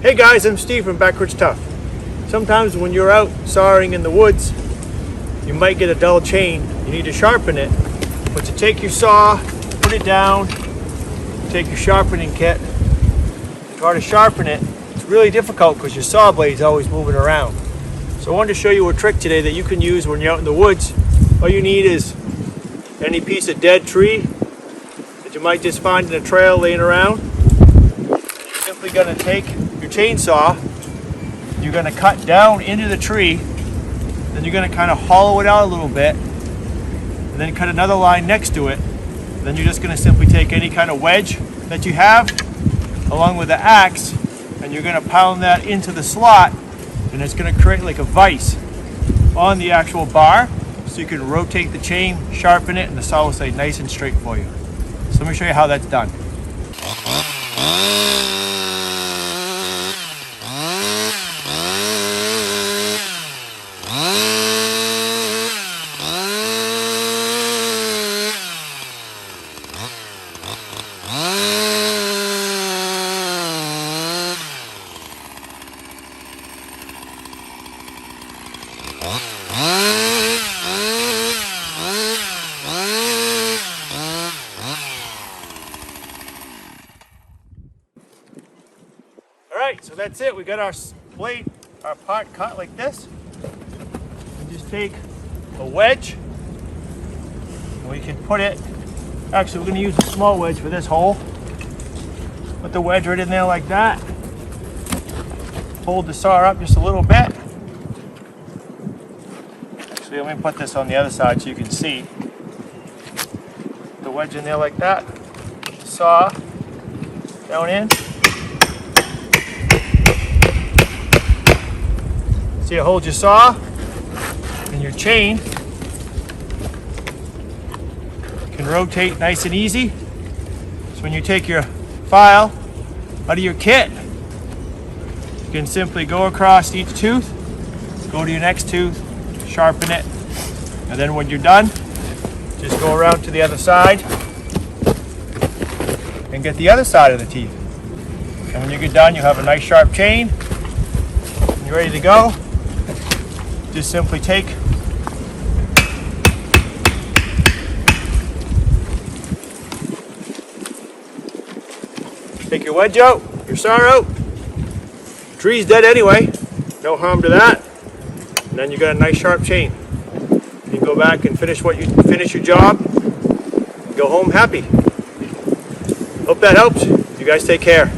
Hey guys, I'm Steve from Backwards Tough. Sometimes when you're out sawing in the woods, you might get a dull chain. You need to sharpen it. But to take your saw, put it down, take your sharpening kit, try to sharpen it. It's really difficult because your saw blade's always moving around. So I wanted to show you a trick today that you can use when you're out in the woods. All you need is any piece of dead tree that you might just find in a trail laying around. You're simply going to take your chainsaw, you're going to cut down into the tree, then you're going to kind of hollow it out a little bit, and then cut another line next to it. Then you're just going to simply take any kind of wedge that you have along with the axe, and you're going to pound that into the slot, and it's going to create like a vise on the actual bar, so you can rotate the chain, sharpen it, and the saw will stay nice and straight for you. So let me show you how that's done. Alright, so that's it. We got our blade, our part cut like this. And just take a wedge, and we can put it, actually we're going to use a small wedge for this hole. Put the wedge right in there like that. Hold the saw up just a little bit. Actually, let me put this on the other side so you can see. Put the wedge in there like that. Saw down in. So you hold your saw and your chain can rotate nice and easy. So when you take your file out of your kit, you can simply go across each tooth, go to your next tooth, sharpen it, and then when you're done, just go around to the other side and get the other side of the teeth. And when you get done, you'll have a nice sharp chain and you're ready to go. Just simply take your wedge out, your saw out. The tree's dead anyway, no harm to that. And then you got a nice sharp chain. You can go back and finish your job and go home happy. Hope that helps. You guys take care.